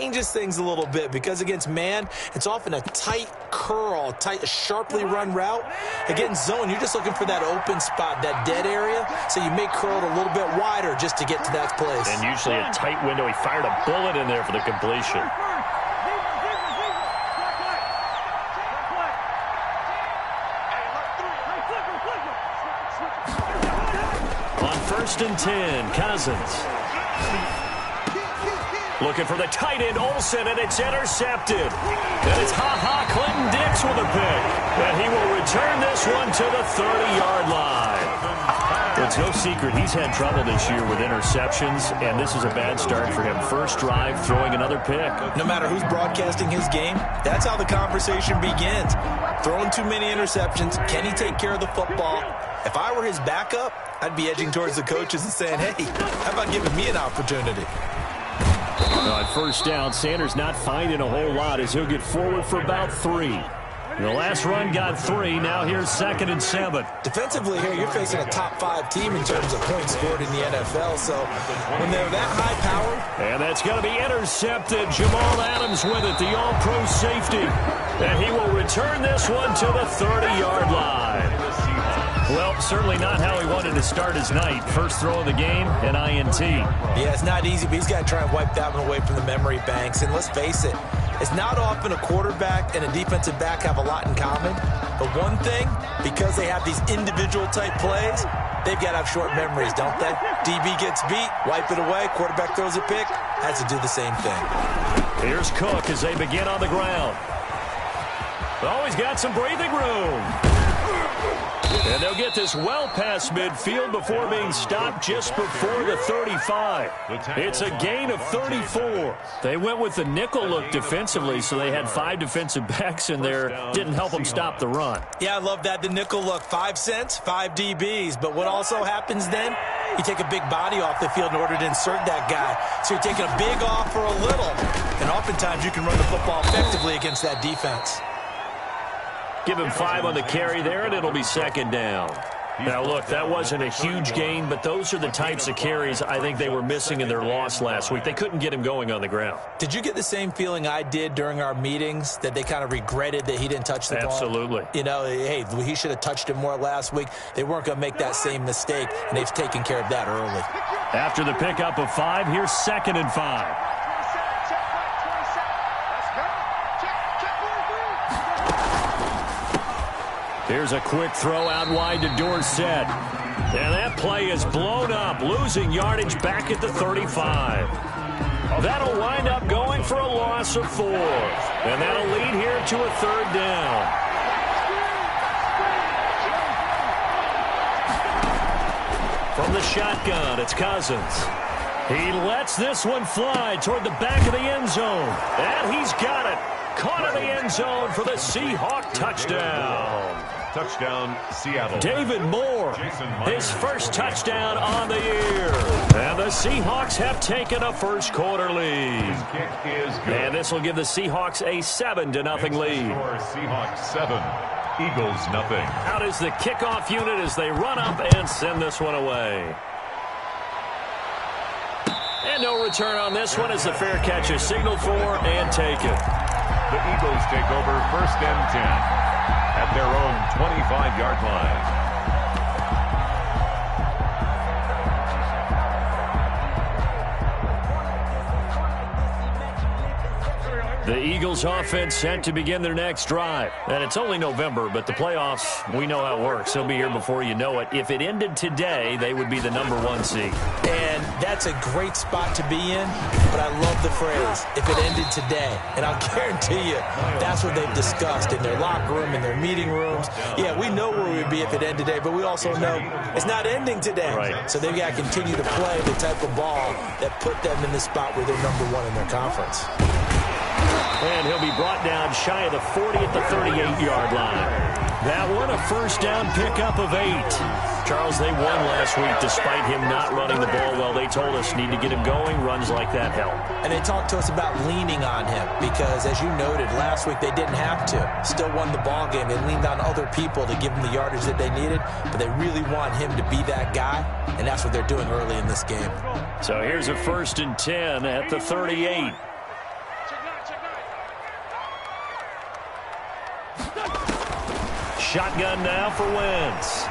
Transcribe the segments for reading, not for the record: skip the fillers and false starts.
changes things a little bit because against man, it's often a tight curl, tight, sharply run route. Against zone, you're just looking for that open spot, that dead area, so you may curl it a little bit wider just to get to that place. And usually a tight window. He fired a bullet in there for the completion. On 1st and 10, Cousins. Looking for the tight end, Olsen, and it's intercepted. And it's Clinton Dix with a pick. And he will return this one to the 30-yard line. It's no secret he's had trouble this year with interceptions, and this is a bad start for him. First drive, throwing another pick. No matter who's broadcasting his game, that's how the conversation begins. Throwing too many interceptions, can he take care of the football? If I were his backup, I'd be edging towards the coaches and saying, hey, how about giving me an opportunity? On 1st down, Sanders not finding a whole lot as he'll get forward for about 3. The last run got 3. Now here's 2nd and 7. Defensively here, you're facing a top-5 team in terms of points scored in the NFL. So when they're that high-powered. And that's going to be intercepted. Jamal Adams with it, the all-pro safety. And he will return this one to the 30-yard line. Well, certainly not how he wanted to start his night. First throw of the game, an INT. Yeah, it's not easy, but he's got to try and wipe that one away from the memory banks. And let's face it, it's not often a quarterback and a defensive back have a lot in common. But one thing, because they have these individual type plays, they've got to have short memories, don't they? DB gets beat, wipe it away, quarterback throws a pick, has to do the same thing. Here's Cook as they begin on the ground. Oh, he's got some breathing room. And they'll get this well past midfield before being stopped just before the 35. It's a gain of 34. They went with the nickel look defensively, so they had 5 defensive backs in there. Didn't help them stop the run. Yeah, I love that, the nickel look. 5 cents, 5 DBs. But what also happens then, you take a big body off the field in order to insert that guy. So you're taking a big off for a little. And oftentimes you can run the football effectively against that defense. Give him 5 on the carry there, and it'll be 2nd down. Now, look, that wasn't a huge gain, but those are the types of carries I think they were missing in their loss last week. They couldn't get him going on the ground. Did you get the same feeling I did during our meetings, that they kind of regretted that he didn't touch the ball? Absolutely. You know, hey, he should have touched it more last week. They weren't going to make that same mistake, and they've taken care of that early. After the pickup of 5, here's 2nd and 5. Here's a quick throw out wide to Dorsett. And that play is blown up, losing yardage back at the 35. That'll wind up going for a loss of 4. And that'll lead here to a 3rd down. From the shotgun, it's Cousins. He lets this one fly toward the back of the end zone. And he's got it. Caught in the end zone for the Seahawk touchdown. Touchdown, Seattle. David Moore, his first touchdown on the year. And the Seahawks have taken a first quarter lead. His kick is good. And this will give the Seahawks a 7-0 lead. Seahawks 7, Eagles nothing. Out is the kickoff unit as they run up and send this one away. And no return on this one as the fair catch is signaled for and taken. The Eagles take over 1st and 10 at their own 25-yard line. The Eagles offense set to begin their next drive. And it's only November, but the playoffs, we know how it works. They'll be here before you know it. If it ended today, they would be the #1 seed. And that's a great spot to be in, but I love the phrase, if it ended today. And I'll guarantee you, that's what they've discussed in their locker room, in their meeting rooms. Yeah, we know where we'd be if it ended today, but we also know it's not ending today. Right. So they've got to continue to play the type of ball that put them in the spot where they're #1 in their conference. And he'll be brought down shy of the 40 at the 38-yard line. That one, a first down pickup of 8. Charles, they won last week despite him not running the ball well. They told us need to get him going. Runs like that help. And they talked to us about leaning on him because, as you noted, last week they didn't have to. Still won the ball game. They leaned on other people to give them the yardage that they needed, but they really want him to be that guy, and that's what they're doing early in this game. So here's a 1st and 10 at the 38. Shotgun now for Wentz.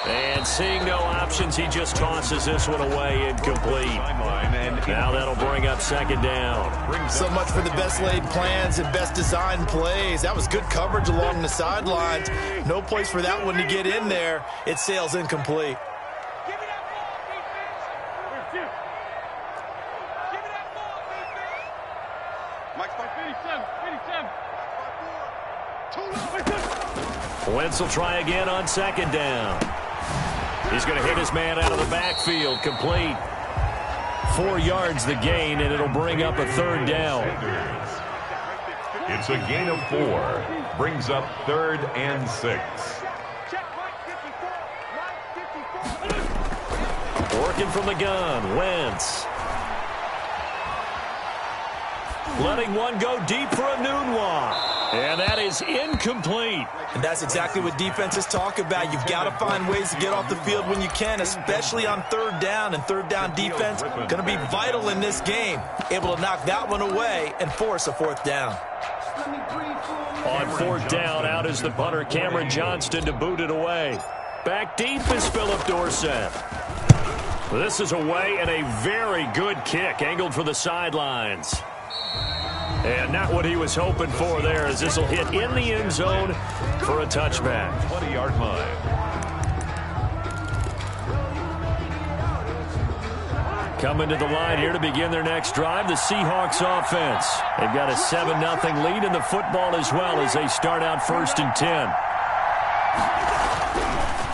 And seeing no options, he just tosses this one away incomplete. Now that'll bring up second down. So much for the best laid plans and best designed plays. That was good coverage along the sidelines. No place for that one to get in there. It sails incomplete. Wentz will try again on second down. He's going to hit his man out of the backfield. Complete. 4 yards the gain, and it'll bring up a third down. It's a gain of 4. Brings up 3rd and 6. Working from the gun, Wentz. Letting one go deep for a noon walk. And that is incomplete. And that's exactly what defenses talk about. You've got to find ways to get off the field when you can, especially on third down. And third down defense going to be vital in this game. Able to knock that one away and force a fourth down. On fourth down, out is the punter, Cameron Johnston, to boot it away. Back deep is Philip Dorsett. This is away, and a very good kick angled for the sidelines. And not what he was hoping for there, as this will hit in the end zone for a touchback. 20-yard line. Coming to the line here to begin their next drive, the Seahawks offense. They've got a 7-0 lead in the football as well as they start out 1st and 10.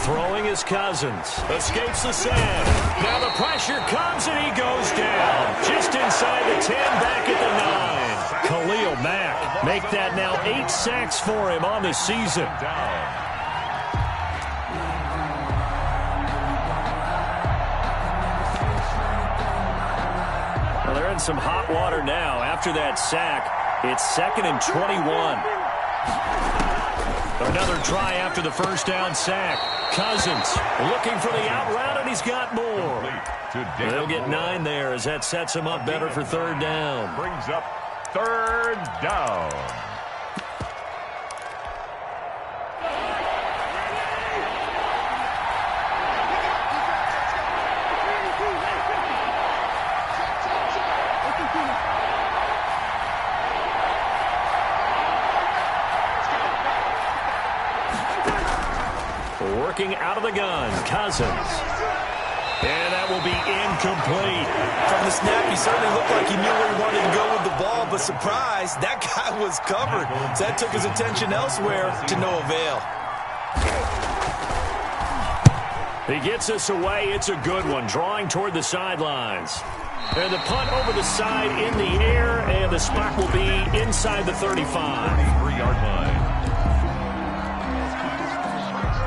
Throwing is Cousins. Escapes the sand. Now the pressure comes and he goes down. Just inside the 10, back at the 9. Khalil Mack make that now 8 sacks for him on the season. Well, they're in some hot water now. After that sack, it's 2nd and 21. Another try after the first down sack. Cousins looking for the out route, and he's got more. They'll get 9 there as that sets him up better for third down. Brings up 3rd down. Working out of the gun, Cousins. And that will be incomplete. From the snap, he certainly looked like he knew where he wanted to go with the ball, but surprise, that guy was covered. So that took his attention elsewhere to no avail. He gets us away. It's a good one, drawing toward the sidelines. And the punt over the side in the air, and the spot will be inside the 35. 3-yard line.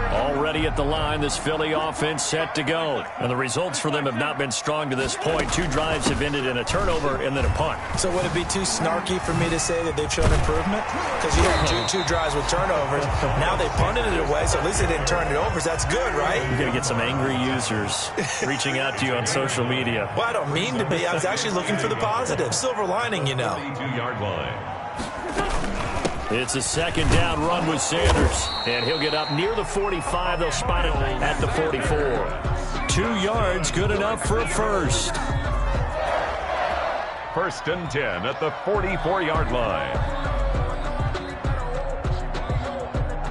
Already at the line, this Philly offense set to go. And the results for them have not been strong to this point. 2 drives have ended in a turnover and then a punt. So would it be too snarky for me to say that they've shown improvement? Because you had two drives with turnovers. Now they punted it away, so at least they didn't turn it over. So that's good, right? You're going to get some angry users reaching out to you on social media. Well, I don't mean to be. I was actually looking for the positive. Silver lining, you know. 2-yard line. It's a 2nd down run with Sanders. And he'll get up near the 45. They'll spot it at the 44. 2 yards, good enough for a first. 1st and 10 at the 44-yard line.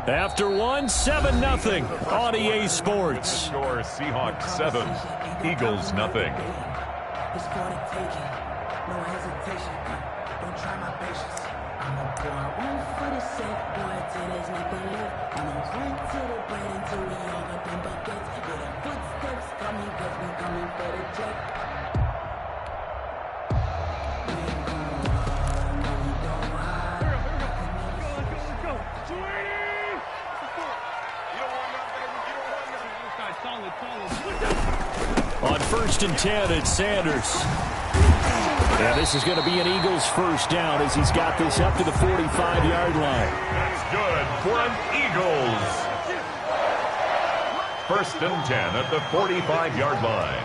After one, 7-0 on EA Sports. Score Seahawks 7, Eagles nothing. It's for the taking, no hesitation. Don't try my patience. I'm a boy, one for the safe, boy, till there's nothing left. I'm a run to the bread until we all got them buckets. Yeah, the footsteps coming, cause we coming for the check. We ain't gonna run, no, we don't hide. Let's go. 280! You don't want nothing, baby. You don't want nothing. This guy's solid. On 1st and 10, it's Sanders. And this is going to be an Eagles first down as he's got this up to the 45-yard line. That's good for an Eagles. 1st and 10 at the 45-yard line.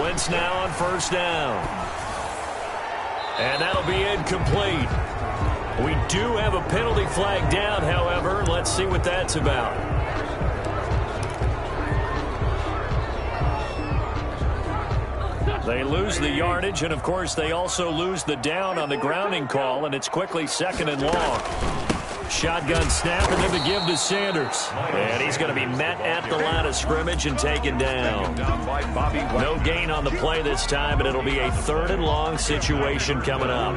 Wentz now on first down. And that'll be incomplete. We do have a penalty flag down, however. Let's see what that's about. They lose the yardage, and, of course, they also lose the down on the grounding call, and it's quickly second and long. Shotgun snap, and then the give to Sanders. And he's going to be met at the line of scrimmage and taken down. No gain on the play this time, but it'll be a third and long situation coming up.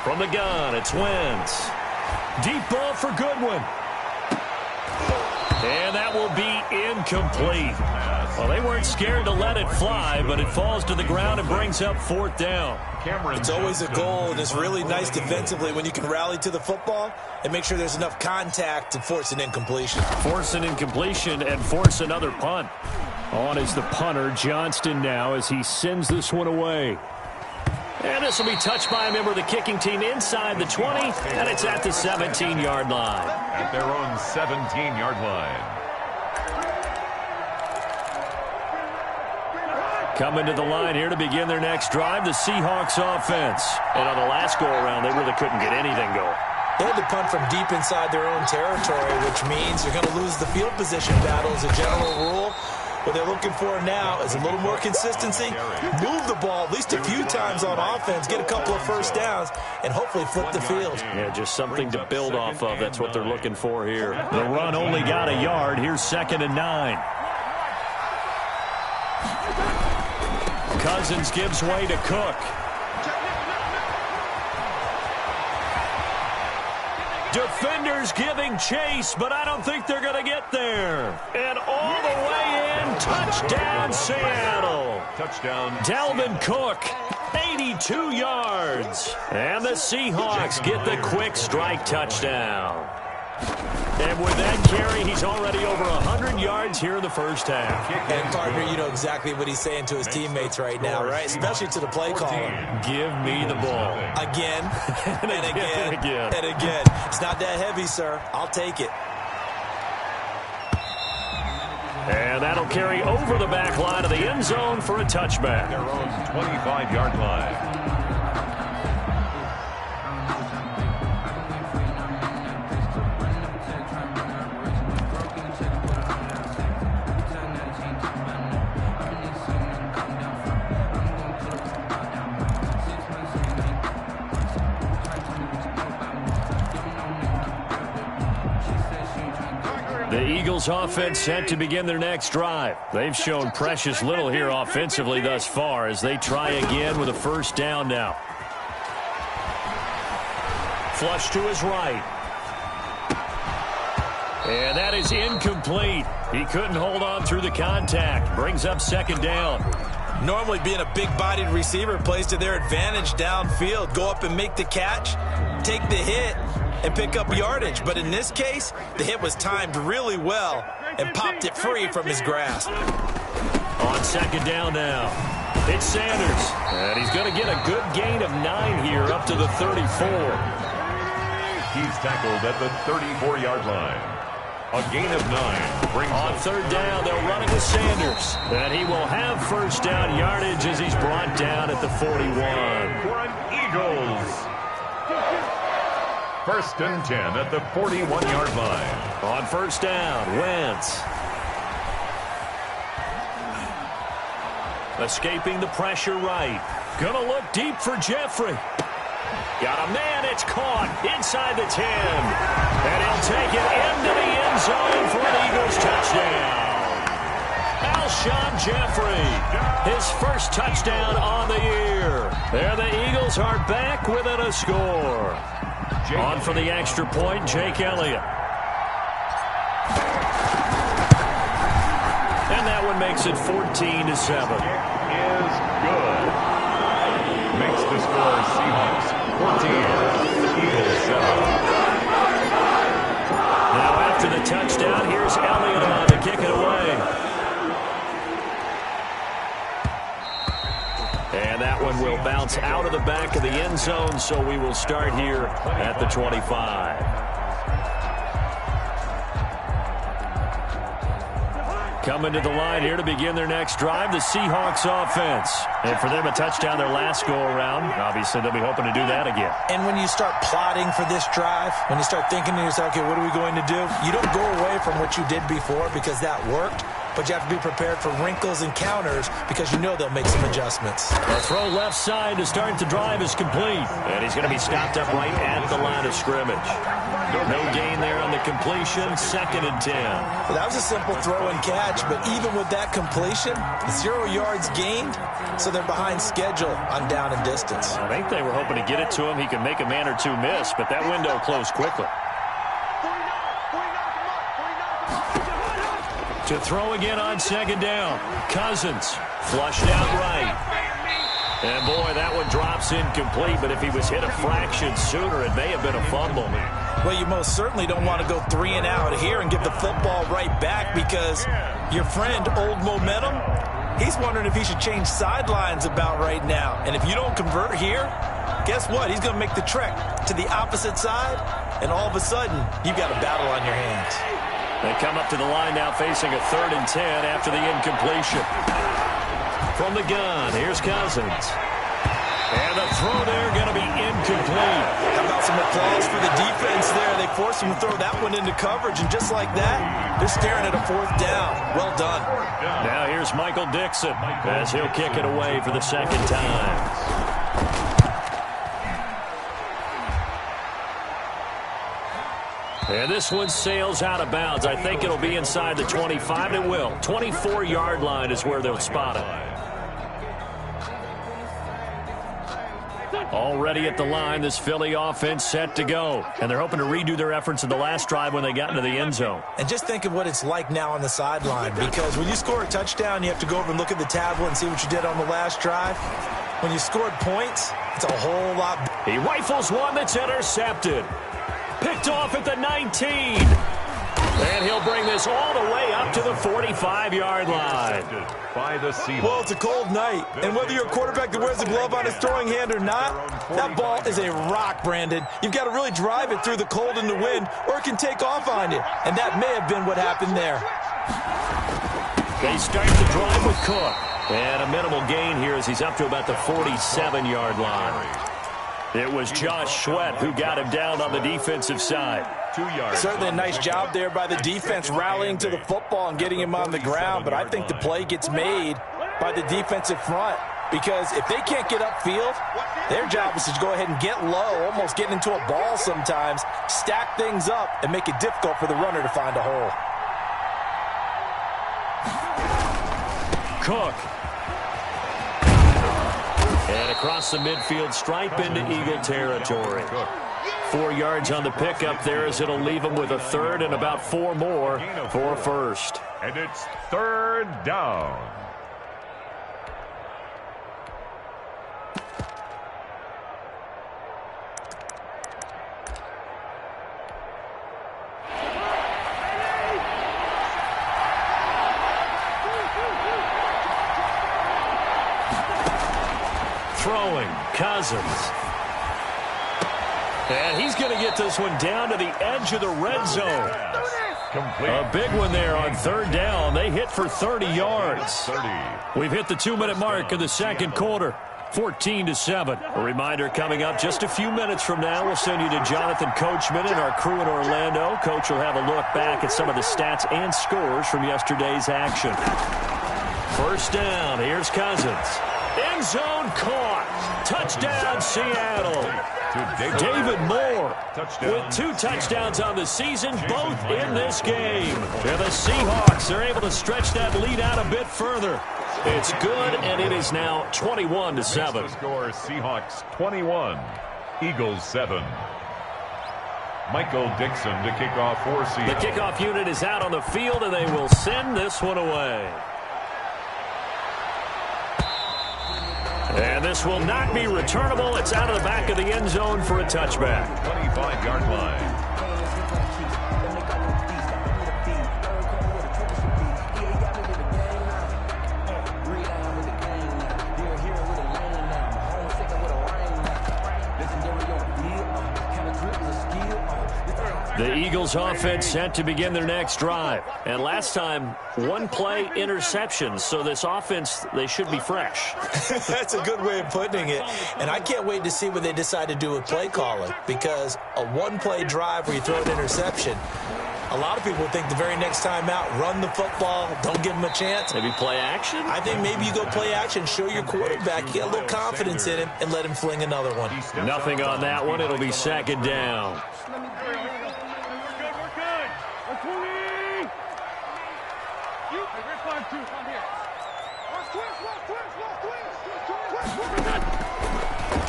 From the gun, it's Wentz. Deep ball for Goodwin. And that will be incomplete. Well, they weren't scared to let it fly, but it falls to the ground and brings up fourth down. It's always a goal, and it's really nice defensively when you can rally to the football and make sure there's enough contact to force an incompletion. Force an incompletion and force another punt. On is the punter, Johnston, now as he sends this one away. And this will be touched by a member of the kicking team inside the 20, and it's at the 17-yard line. At their own 17-yard line. Coming to the line here to begin their next drive, the Seahawks offense. And on the last go-around, they really couldn't get anything going. They had to punt from deep inside their own territory, which means you're going to lose the field position battle as a general rule. What they're looking for now is a little more consistency, move the ball at least a few times on offense, get a couple of first downs, and hopefully flip the field. Yeah, just something to build off of. That's what they're looking for here. The run only got a yard. Here's 2nd and 9. Cousins gives way to Cook. Defenders giving chase, but I don't think they're going to get there. And all the way in, touchdown Seattle. Touchdown. Dalvin Cook, 82 yards. And the Seahawks get the quick strike touchdown. And with that carry, he's already over 100 yards here in the first half. And, partner, you know exactly what he's saying to his teammates right now, right? Especially to the play caller. Give me the ball. Again, and again, and again. It's not that heavy, sir. I'll take it. And that'll carry over the back line of the end zone for a touchback. Their own 25-yard line. The Eagles offense set to begin their next drive. They've shown precious little here offensively thus far as they try again with a first down now. Flush to his right. And that is incomplete. He couldn't hold on through the contact. Brings up 2nd down. Normally being a big-bodied receiver plays to their advantage downfield. Go up and make the catch, take the hit, and pick up yardage. But in this case, the hit was timed really well and popped it free from his grasp. On 2nd down now, it's Sanders. And he's going to get a good gain of 9 here up to the 34. He's tackled at the 34-yard line. A gain of 9 brings on 3rd down, they'll run it with Sanders. And he will have first down yardage as he's brought down at the 41. For an Eagles. 1st and 10 at the 41-yard line. On 1st down, Wentz. Escaping the pressure right. Gonna look deep for Jeffrey. Got a man, it's caught inside the 10. And he'll take it into the end zone for an Eagles touchdown. Alshon Jeffrey, his first touchdown on the year. There the Eagles are back within a score. On for the extra point, Jake Elliott. And that one makes it 14-7. Is good. Makes the score Seahawks 14, Eagles 7. Now after the touchdown, here's Elliott on to kick it away. And that one will bounce bounce out of the back of the end zone, so we will start here at the 25. Coming to the line here to begin their next drive, the Seahawks offense. And for them, a touchdown their last go-around. Obviously, they'll be hoping to do that again. And when you start plotting for this drive, when you start thinking to yourself, okay, what are we going to do? You don't go away from what you did before because that worked. But you have to be prepared for wrinkles and counters because you know they'll make some adjustments. The throw left side to start the drive is complete. And he's going to be stopped up right at the line of scrimmage. No gain there on the completion, 2nd and 10. Well, that was a simple throw and catch, but even with that completion, 0 yards gained, so they're behind schedule on down and distance. I think they were hoping to get it to him. He could make a man or two miss, but that window closed quickly. To throw again on 2nd down. Cousins flushed out right. And, boy, that one drops incomplete, but if he was hit a fraction sooner, it may have been a fumble. Well, you most certainly don't want to go 3 and out here and give the football right back because your friend, Old Momentum, he's wondering if he should change sidelines about right now. And if you don't convert here, guess what? He's going to make the trek to the opposite side, and all of a sudden, you've got a battle on your hands. They come up to the line now facing a 3rd and 10 after the incompletion. From the gun, here's Cousins. And the throw there going to be incomplete. How about some applause for the defense there? They forced him to throw that one into coverage, and just like that, they're staring at a 4th down. Well done. Now here's Michael Dixon as he'll kick it away for the 2nd time. And this one sails out of bounds. I think it'll be inside the 25. It will. 24-yard line is where they'll spot it. Already at the line, this Philly offense set to go. And they're hoping to redo their efforts in the last drive when they got into the end zone. And just think of what it's like now on the sideline, because when you score a touchdown, you have to go over and look at the tablet and see what you did on the last drive. When you scored points, it's a whole lot. He rifles one that's intercepted. Picked off at the 19. And he'll bring this all the way up to the 45-yard line. By the Seahawks. Well, it's a cold night, and whether you're a quarterback that wears a glove on his throwing hand or not, that ball is a rock, Brandon. You've got to really drive it through the cold and the wind, or it can take off on you, and that may have been what happened there. They start the drive with Cook. And a minimal gain here as he's up to about the 47-yard line. It was Josh Sweat who got him down on the defensive side. 2 yards. Certainly a nice job there by the defense rallying to the football and getting him on the ground, but I think the play gets made by the defensive front because if they can't get upfield, their job is to go ahead and get low, almost get into a ball sometimes, stack things up, and make it difficult for the runner to find a hole. Cook. And across the midfield stripe into Eagle territory. 4 yards on the pickup there as it'll leave him with a 3rd and about 4 more for a 1st. And it's 3rd down. Throwing, Cousins. And he's going to get this one down to the edge of the red zone. Complete. A big one there on 3rd down. They hit for 30 yards. We've hit the 2-minute mark of the 2nd quarter. 14-7. A reminder coming up just a few minutes from now. We'll send you to Jonathan Coachman and our crew in Orlando. Coach will have a look back at some of the stats and scores from yesterday's action. 1st down. Here's Cousins. End zone caught. Touchdown, Seattle. David Moore with 2 touchdowns on the season, both in this game. And the Seahawks are able to stretch that lead out a bit further. It's good, and it is now 21-7. The score, Seahawks 21, Eagles 7. Michael Dixon to kick off for Seattle. The kickoff unit is out on the field, and they will send this one away. And this will not be returnable. It's out of the back of the end zone for a touchback. 25-yard line. The Eagles offense set to begin their next drive. And last time, one-play interception. So this offense, they should be fresh. That's a good way of putting it. And I can't wait to see what they decide to do with play calling, because a one-play drive where you throw an interception, a lot of people think the very next time out, run the football, don't give them a chance. Maybe play action? I think maybe you go play action, show your quarterback, get a little confidence in him, and let him fling another one. Nothing on that one. It'll be second down.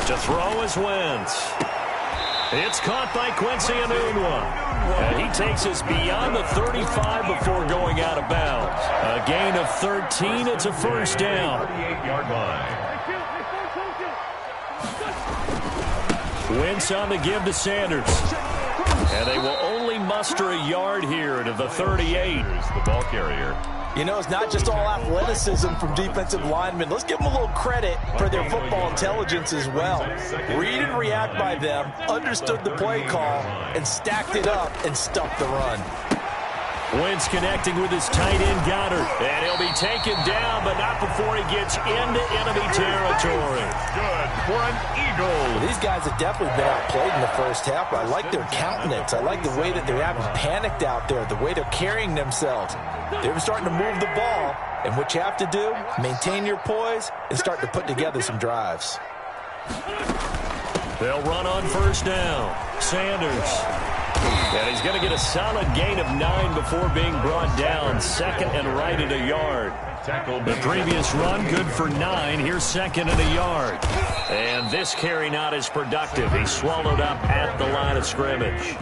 To throw is Wentz. It's caught by Quincy Enunwa. And he takes us beyond the 35 before going out of bounds. A gain of 13. It's a first down. 38-yard line. Wentz on the give to Sanders. And they will only muster a yard here to the 38. Here's the ball carrier. You know, it's not just all athleticism from defensive linemen. Let's give them a little credit for their football intelligence as well. Read and react by them, understood the play call, and stacked it up and stuffed the run. Wentz connecting with his tight end Goddard. And he'll be taken down, but not before he gets into enemy territory. Good for an Eagle. Well, these guys have definitely been outplayed in the first half. I like their countenance. I like the way that they haven't panicked out there, the way they're carrying themselves. They're starting to move the ball, and what you have to do, maintain your poise and start to put together some drives. They'll run on first down. Sanders. And he's going to get a solid gain of 9 before being brought down. Second and right at a yard. The previous run, good for 9. Here's second and a yard. And this carry not as productive. He's swallowed up at the line of scrimmage.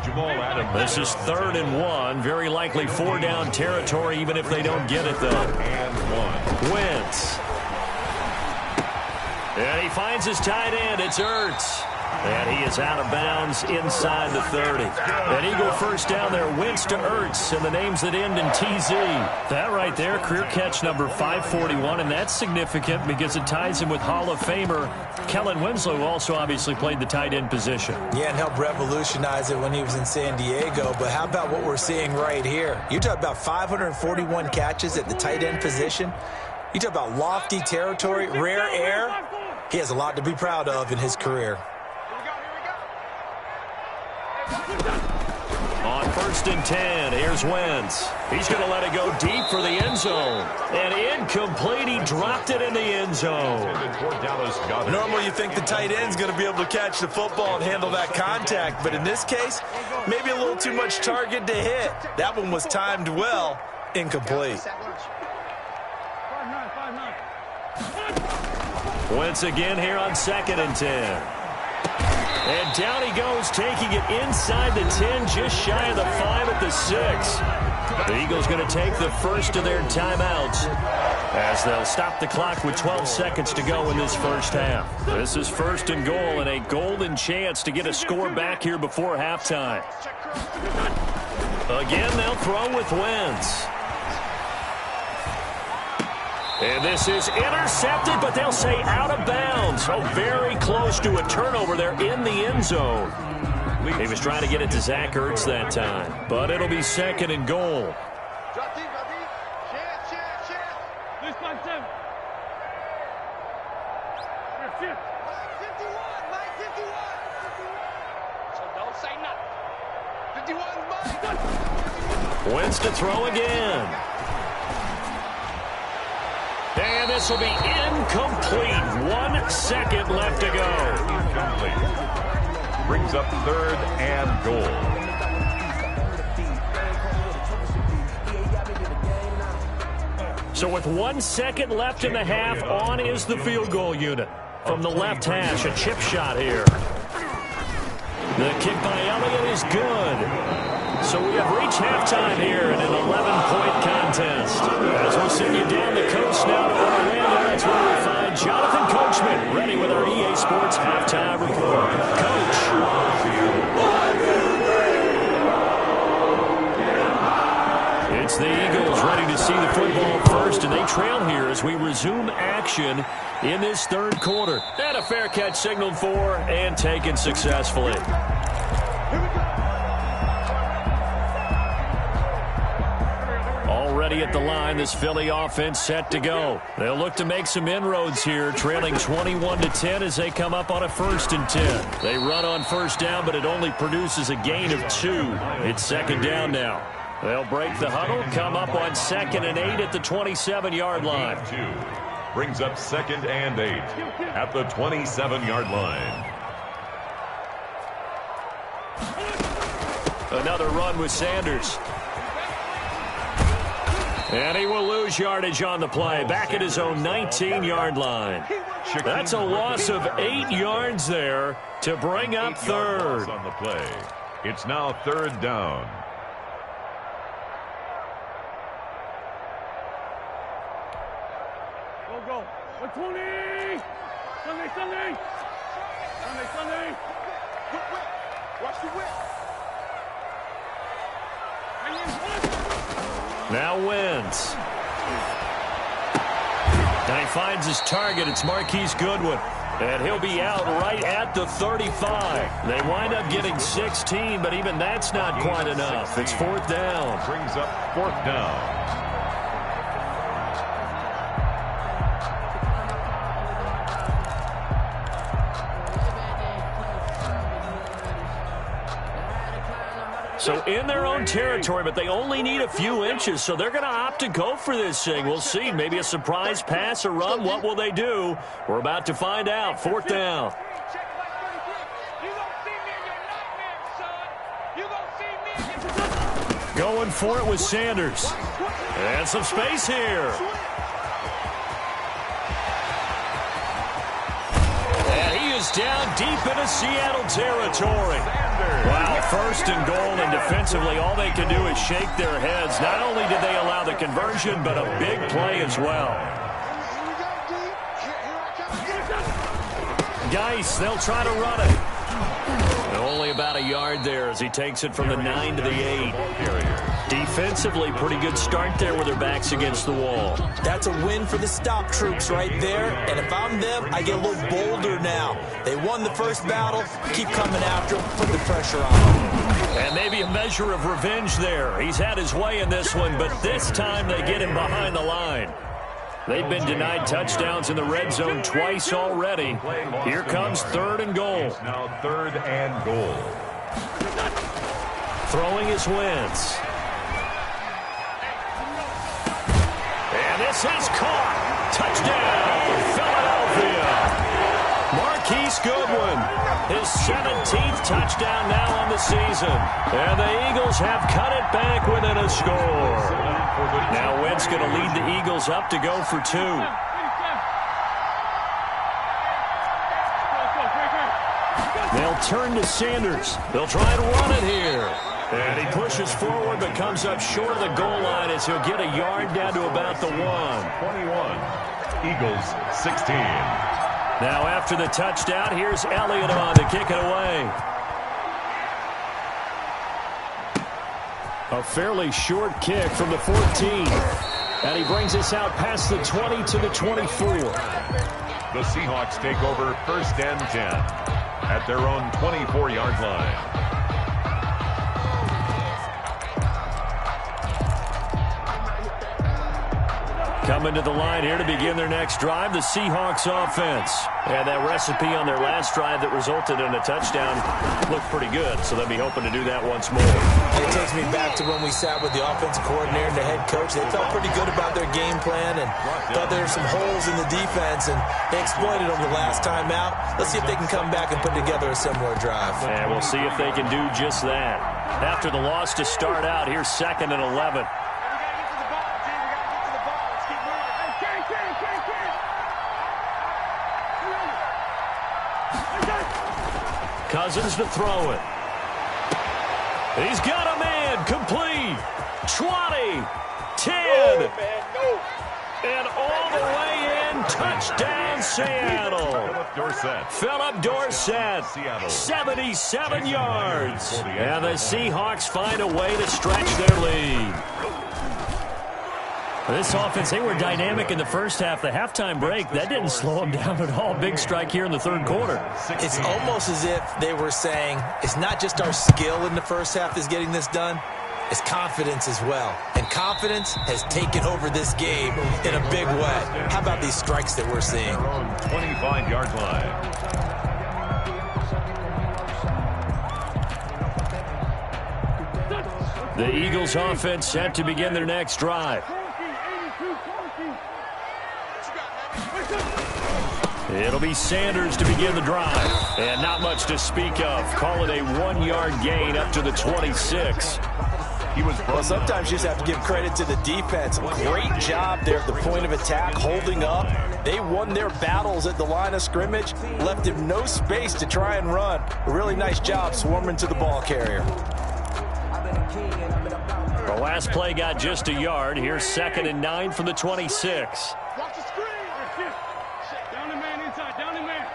This is 3rd and 1. Very likely 4-down territory, even if they don't get it, though. And 1. Wentz. And he finds his tight end. It's Ertz. And he is out of bounds inside the 30. An Eagle first down there, Wentz to Ertz, and the names that end in TZ. That right there, career catch number 541, and that's significant because it ties him with Hall of Famer Kellen Winslow, who also obviously played the tight end position. Yeah, and helped revolutionize it when he was in San Diego. But how about what we're seeing right here? You talk about 541 catches at the tight end position. You talk about lofty territory, rare air. He has a lot to be proud of in his career. On 1st and 10, here's Wentz. He's going to let it go deep for the end zone. And incomplete, he dropped it in the end zone. Normally you think the tight end's going to be able to catch the football and handle that contact, but in this case, maybe a little too much target to hit. That one was timed well, incomplete. Wentz again here on 2nd and 10. And down he goes, taking it inside the 10, just shy of the 5 at the 6. The Eagles going to take the first of their timeouts as they'll stop the clock with 12 seconds to go in this first half. This is 1st and goal and a golden chance to get a score back here before halftime. Again, they'll throw with Wentz. And this is intercepted, but they'll say out of bounds. Oh, very close to a turnover there in the end zone. He was trying to get it to Zach Ertz that time, but it'll be 2nd and goal. Wentz to throw again. And this will be incomplete. 1 second left to go. Incomplete. Brings up 3rd and goal. So with 1 second left in the half, on is the field goal unit. From the left hash, a chip shot here. The kick by Elliott is good. So we have reached halftime here in an 11-point contest. As we send you down the coast now to Orlando, that's where we find Jonathan Coachman, ready with our EA Sports halftime report. Coach. It's the Eagles ready to see the football first, and they trail here as we resume action in this 3rd quarter. And a fair catch signaled for and taken successfully. at the line. This Philly offense set to go. They'll look to make some inroads here, trailing 21-10 as they come up on a 1st and 10. They run on first down, but it only produces a gain of 2. It's 2nd down now. They'll break the huddle, come up on 2nd and 8 at the 27-yard line. Brings up 2nd and 8 at the 27-yard line. Another run with Sanders. And he will lose yardage on the play. Back at his own 19-yard line. That's a loss of 8 yards there to bring up 3rd. On the play. It's now 3rd down. Go. 120. Sunday. Watch the whip. Now wins. Now he finds his target. It's Marquise Goodwin. And he'll be out right at the 35. They wind up getting 16, but even that's not quite enough. It's 4th down. Brings up 4th down. So in their own territory, but they only need a few inches, so they're going to opt to go for this thing. We'll see. Maybe a surprise pass or run. What will they do? We're about to find out. 4th down. Going for it with Sanders. And some space here. And he is down deep into Seattle territory. Wow, 1st and goal, and defensively all they can do is shake their heads. Not only did they allow the conversion, but a big play as well. Geis, they'll try to run it. Only about a yard there as he takes it from the 9 to the 8. Defensively, pretty good start there with their backs against the wall. That's a win for the stop troops right there. And if I'm them, I get a little bolder now. They won the first battle. Keep coming after them. Put the pressure on them. And maybe a measure of revenge there. He's had his way in this one, but this time they get him behind the line. They've been denied touchdowns in the red zone twice already. Here comes 3rd and goal. Now 3rd and goal. Throwing his Wentz. And this is caught. Touchdown, Philadelphia. Marquise Goodwin, his 17th touchdown now on the season. And the Eagles have cut it back within a score. Now Wentz going to lead the Eagles up to go for 2. They'll turn to Sanders. They'll try and run it here. And he pushes forward but comes up short of the goal line as he'll get a yard down to about the 1. 21. Eagles 16. Now after the touchdown, here's Elliott on to kick it away. A fairly short kick from the 14. And he brings us out past the 20 to the 24. The Seahawks take over 1st and 10 at their own 24-yard line. Coming to the line here to begin their next drive, the Seahawks offense. And that recipe on their last drive that resulted in a touchdown looked pretty good, so they'll be hoping to do that once more. It takes me back to when we sat with the offensive coordinator and the head coach. They felt pretty good about their game plan and thought there were some holes in the defense, and they exploited them the last time out. Let's see if they can come back and put together a similar drive. And we'll see if they can do just that. After the loss to start out, here's 2nd and 11. Cousins to throw it. He's got a man. Complete. 20. 10. And all the way in. Touchdown, Seattle. Philip Dorsett. 77 yards. And the Seahawks find a way to stretch their lead. This offense, they were dynamic in the first half. The halftime break, that didn't slow them down at all. Big strike here in the 3rd quarter. It's almost as if they were saying, it's not just our skill in the first half that's getting this done, it's confidence as well. And and confidence has taken over this game in a big way. How about these strikes that we're seeing? Their own 25-yard line. The Eagles offense set to begin their next drive. It'll be Sanders to begin the drive. And not much to speak of. Call it a 1-yard gain up to the 26. Well, sometimes you just have to give credit to the defense. Great job there at the point of attack, holding up. They won their battles at the line of scrimmage, left him no space to try and run. A really nice job swarming to the ball carrier. The last play got just a yard. Here's 2nd and 9 from the 26. Watch the screen. Down the man inside. Down the man.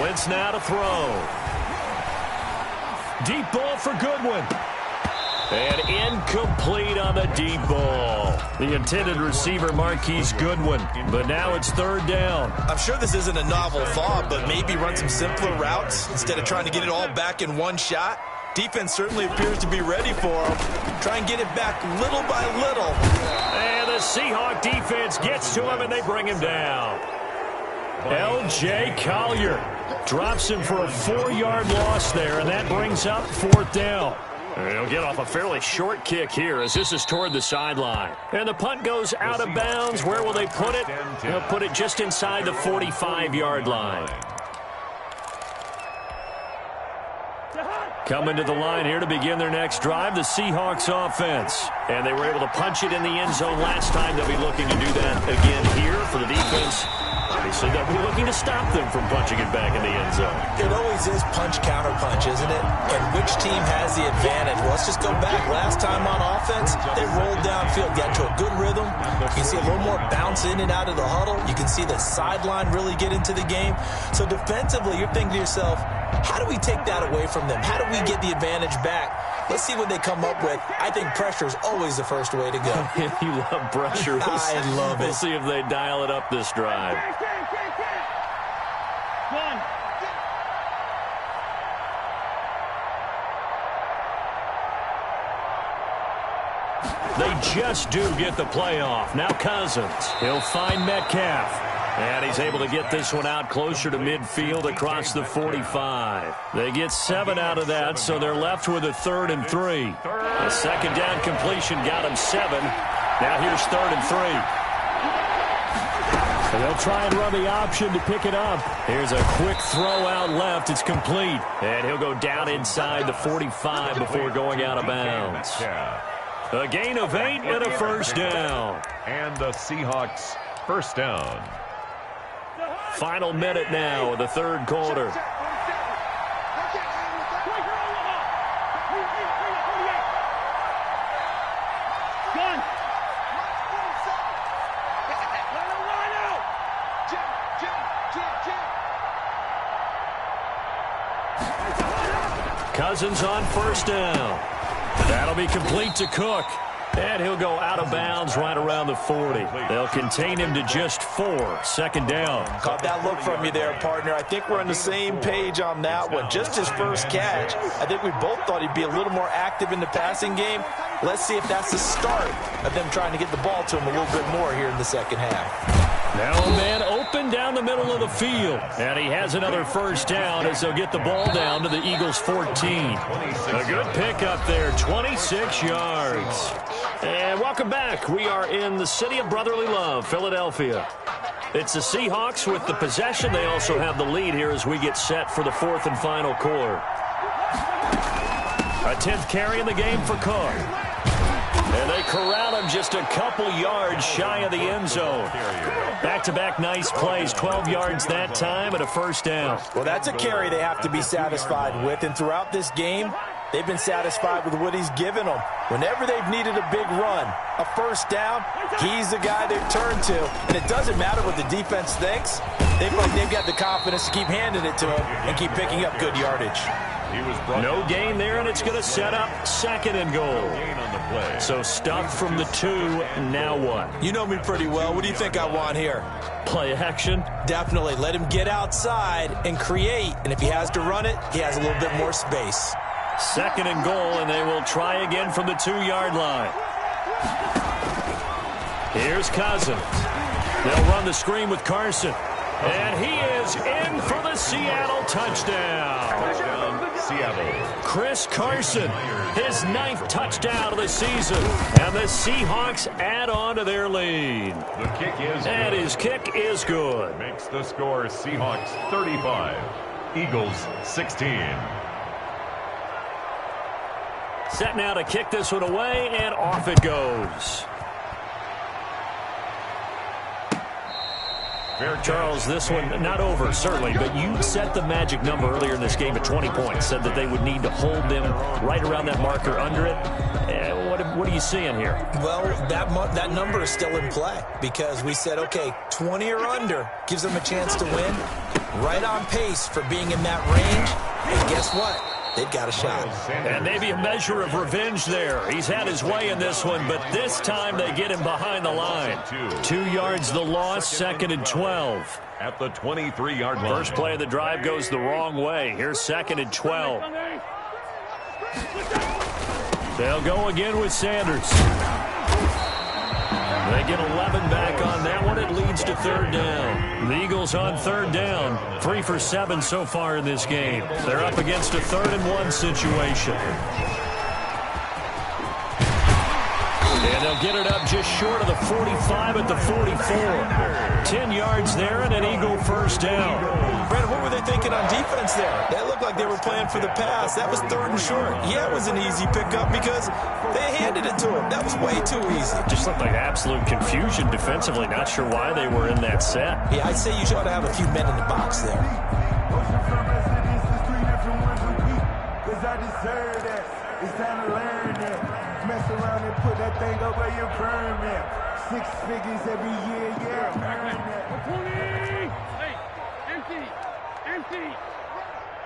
Wentz now to throw. Deep ball for Goodwin. And incomplete on the deep ball. The intended receiver, Marquise Goodwin. But now it's 3rd down. I'm sure this isn't a novel thought, but maybe run some simpler routes instead of trying to get it all back in one shot. Defense certainly appears to be ready for him. Try and get it back little by little. And the Seahawk defense gets to him, and they bring him down. L.J. Collier drops him for a 4-yard loss there, and that brings up 4th down. He'll get off a fairly short kick here as this is toward the sideline. And the punt goes out of bounds. Where will they put it? They'll put it just inside the 45-yard line. Coming to the line here to begin their next drive, the Seahawks offense. And they were able to punch it in the end zone last time. They'll be looking to do that again here for the defense. Obviously, they'll be looking to stop them from punching it back in the end zone. It always is punch-counter-punch, isn't it? And which team has the advantage? Well, let's just go back. Last time on offense, they rolled downfield, got to a good rhythm. You can see a little more bounce in and out of the huddle. You can see the sideline really get into the game. So defensively, you're thinking to yourself, how do we take that away from them? How do we get the advantage back? Let's see what they come up with. I think pressure is always the first way to go. You love pressure. I love it. We'll see if they dial it up this drive. They just do get the playoff. Now Cousins. He'll find Metcalf. And he's able to get this one out closer to midfield across the 45. They get 7 out of that, so they're left with a 3rd and 3. A 2nd down completion got him 7. Now here's 3rd and 3. And they'll try and run the option to pick it up. Here's a quick throw out left. It's complete. And he'll go down inside the 45 before going out of bounds. A gain of 8 and a 1st down. And the Seahawks 1st down. Final minute now of the 3rd quarter. Cousins on 1st down. That'll be complete to Cook. And he'll go out of bounds right around the 40. They'll contain him to just 4. 2nd down. Caught that look from you there, partner. I think we're on the same page on that one. Just his first catch. I think we both thought he'd be a little more active in the passing game. Let's see if that's the start of them trying to get the ball to him a little bit more here in the 2nd half. Now a man open down the middle of the field. And he has another 1st down as they'll get the ball down to the Eagles' 14. A good pickup there, 26 yards. And welcome back. We are in the city of brotherly love, Philadelphia. It's the Seahawks with the possession. They also have the lead here as we get set for the 4th and final quarter. A 10th carry in the game for Cook. And they corral him just a couple yards shy of the end zone. Back-to-back nice plays, 12 yards that time and a 1st down. Well, that's a carry they have to be satisfied with. And throughout this game, they've been satisfied with what he's given them. Whenever they've needed a big run, a 1st down, he's the guy they've turned to. And it doesn't matter what the defense thinks. They feel like they've got the confidence to keep handing it to him and keep picking up good yardage. No gain there, and it's going to set up 2nd and goal. So stuff from the 2. Now what? You know me pretty well. What do you think I want here? Play action? Definitely. Let him get outside and create. And if he has to run it, he has a little bit more space. 2nd and goal, and they will try again from the 2-yard line. Here's Cousins. They'll run the screen with Carson. And he is in for the Seattle touchdown. Touchdown, Seattle. Chris Carson, his 9th touchdown of the season. And the Seahawks add on to their lead. The kick is And good. his kick is good. Makes the score Seahawks 35, Eagles 16. Set now to kick this one away, and off it goes. Charles, this one not over, certainly, but you set the magic number earlier in this game at 20 points, said that they would need to hold them right around that marker under it. What are you seeing here? Well, that number is still in play because we said, okay, 20 or under gives them a chance to win. Right on pace for being in that range. And guess what? They've got a shot. And maybe a measure of revenge there. He's had his way in this one, but this time they get him behind the line. 2 yards the loss, 2nd and 12. At the 23-yard line. First play of the drive goes the wrong way. Here's 2nd and 12. They'll go again with Sanders. They get 11 back on that one. It leads to 3rd down. The Eagles on 3rd down. 3 for 7 so far in this game. They're up against a 3rd and 1 situation. And they'll get it up just short of the 45 at the 44. 10 yards there and an Eagle first down. Brad, what were they thinking on defense there? That looked like they were playing for the pass. That was 3rd and short. Yeah, it was an easy pickup because they handed it to him. That was way too easy. Just looked like absolute confusion defensively. Not sure why they were in that set. Yeah, I'd say you ought to have a few men in the box there. Because I deserve that. It's time to learn that. Mess around and put that thing up where you burn that. 6 figures every year, yeah, earn that. 20! Hey, empty! Empty!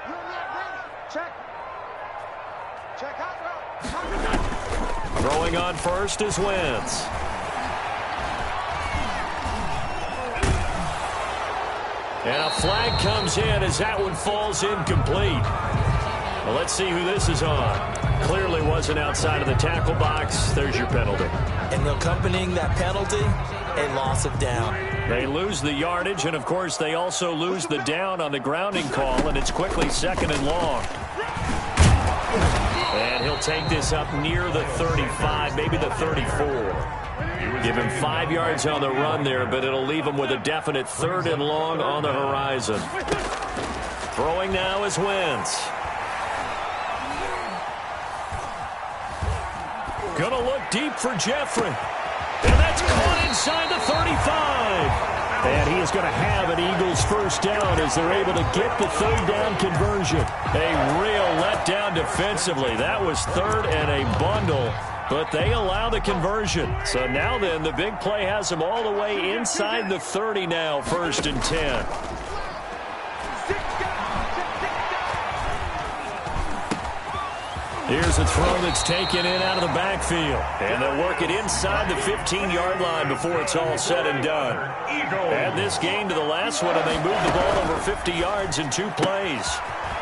You're not ready. Check. Check out. Throwing on first is Wentz. And a flag comes in as that one falls incomplete. Well, let's see who this is on. Clearly wasn't outside of the tackle box. There's your penalty. And accompanying that penalty, a loss of down. They lose the yardage, and, of course, they also lose the down on the grounding call, and it's quickly 2nd and long. And he'll take this up near the 35, maybe the 34. Give him 5 yards on the run there, but it'll leave him with a definite 3rd and long on the horizon. Throwing now is Wentz. Gonna look deep for Jeffrey. And that's caught inside the 35. And he is going to have an Eagles first down as they're able to get the 3rd down conversion. A real letdown defensively. That was 3rd and a bundle, but they allow the conversion. So now then, the big play has them all the way inside the 30 now, 1st and 10. Here's a throw that's taken in out of the backfield. And they'll work it inside the 15-yard line before it's all said and done. Add this game to the last one, and they move the ball over 50 yards in 2 plays.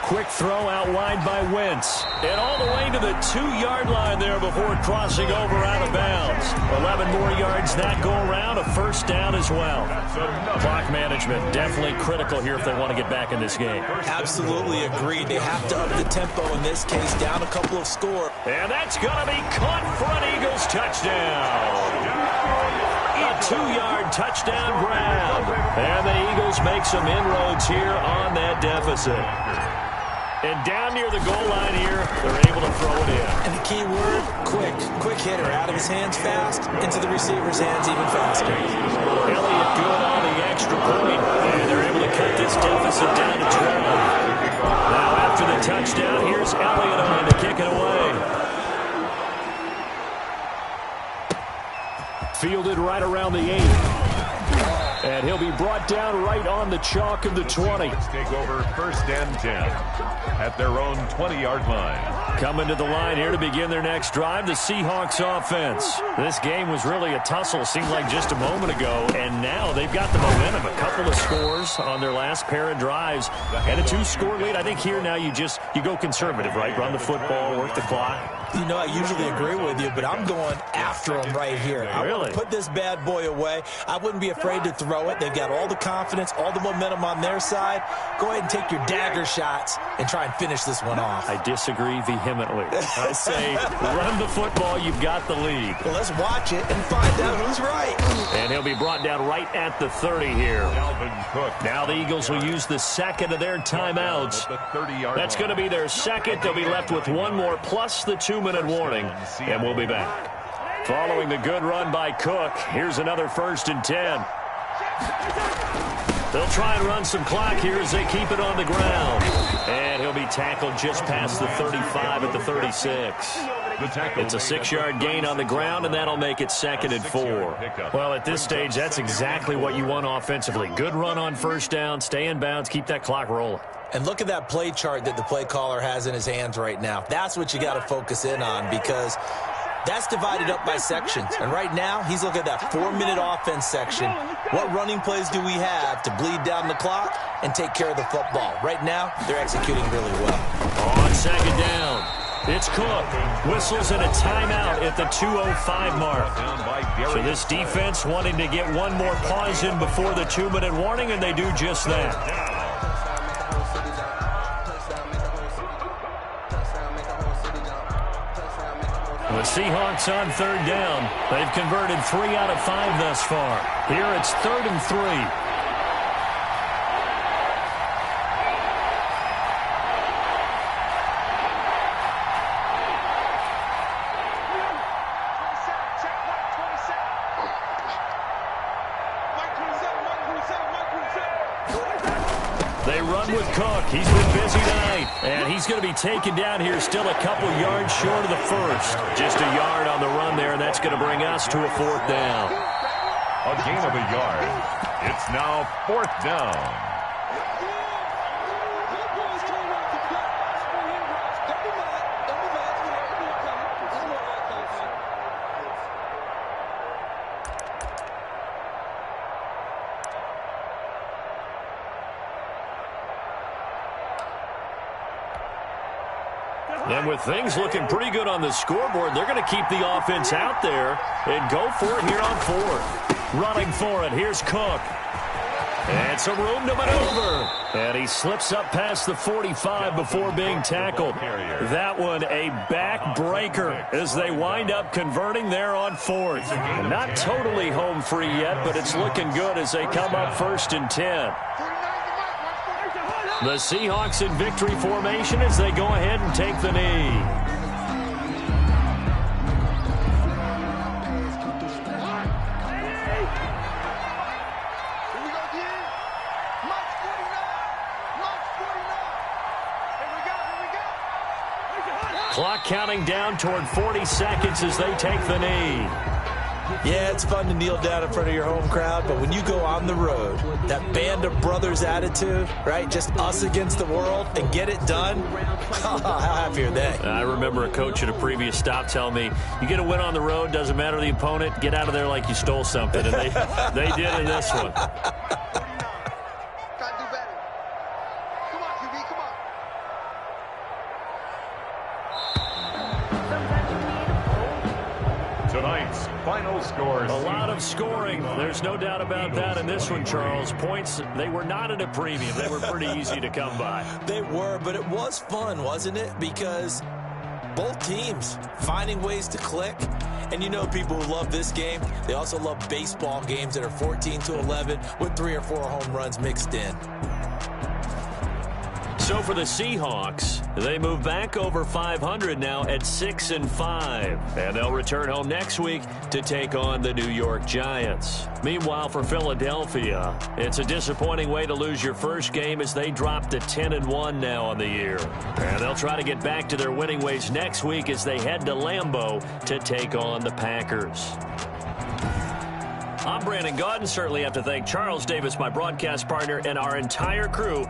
Quick throw out wide by Wentz. And all the way to the 2-yard line there before crossing over out of bounds. 11 more yards that go around, a first down as well. Clock management definitely critical here if they want to get back in this game. Absolutely agreed. They have to up the tempo in this case, down a couple of scores. And that's going to be caught for an Eagles touchdown. A 2-yard touchdown grab. And the Eagles make some inroads here on that deficit. And down near the goal line here, they're able to throw it in. And the key word, quick. Quick hitter. Out of his hands fast, into the receiver's hands even faster. Elliott good on the extra point. And they're able to cut this deficit down to 12. Now after the touchdown, here's Elliott on to kick it away. Fielded right around the 8. And he'll be brought down right on the chalk of the 20. Take over 1st and 10 at their own 20-yard line. Coming to the line here to begin their next drive, the Seahawks offense. This game was really a tussle, seemed like just a moment ago, and now they've got the momentum. A couple of scores on their last pair of drives and a 2-score lead. I think here now you go conservative, right? Run the football, work the clock. You know, I usually agree with you, but I'm going after them right here. I want to put this bad boy away. I wouldn't be afraid to throw it. They've got all the confidence, all the momentum on their side. Go ahead and take your dagger shots and try and finish this one off. I disagree vehemently. I say run the football. You've got the lead. Well, let's watch it and find out who's right. And he'll be brought down right at the 30 here. Now the Eagles will use the second of their timeouts. That's going to be their second. They'll be left with one more plus the 2-minute warning, and we'll be back. Following the good run by Cook, here's another 1st and 10. They'll try and run some clock here as they keep it on the ground. And he'll be tackled just past the 35 at the 36. It's a 6-yard gain on the ground, and that'll make it 2nd and 4. Well, at this stage, that's exactly what you want offensively. Good run on 1st down, stay in bounds, keep that clock rolling. And look at that play chart that the play caller has in his hands right now. That's what you got to focus in on, because that's divided up by sections. And right now, he's looking at that 4-minute offense section. What running plays do we have to bleed down the clock and take care of the football? Right now, they're executing really well. On 2nd down, it's Cook. Whistles in a timeout at the 2:05 mark. So this defense wanting to get one more pause in before the 2-minute warning, and they do just that. The Seahawks on 3rd down. They've converted 3 out of 5 thus far. Here it's 3rd and 3. They run with Cook. He's been busy tonight. And he's going to be taken down here still a couple yards short of the 1st. Just a yard on the run there, and that's going to bring us to a 4th down. A gain of a yard. It's now 4th down. And with things looking pretty good on the scoreboard, they're going to keep the offense out there and go for it here on 4th. Running for it, here's Cook. And some room to maneuver. And he slips up past the 45 before being tackled. That one a backbreaker as they wind up converting there on 4th. Not totally home free yet, but it's looking good as they come up 1st and 10. The Seahawks in victory formation as they go ahead and take the knee. Clock counting down toward 40 seconds as they take the knee. Yeah, it's fun to kneel down in front of your home crowd, but when you go on the road, that band of brothers attitude, right, just us against the world, and get it done, how happy are they? I remember a coach at a previous stop telling me, you get a win on the road, doesn't matter the opponent, get out of there like you stole something, and they did in this one. Tonight's final scores. A lot of scoring. There's no doubt about that in this one, Charles. Points, they were not at a premium. They were pretty easy to come by. They were, but it was fun, wasn't it? Because both teams finding ways to click. And you know people who love this game, they also love baseball games that are 14-11 with 3 or 4 home runs mixed in. So for the Seahawks, they move back over 500 now at 6-5. And they'll return home next week to take on the New York Giants. Meanwhile, for Philadelphia, it's a disappointing way to lose your first game as they drop to 10-1 now on the year. And they'll try to get back to their winning ways next week as they head to Lambeau to take on the Packers. I'm Brandon Gaudin. Certainly have to thank Charles Davis, my broadcast partner, and our entire crew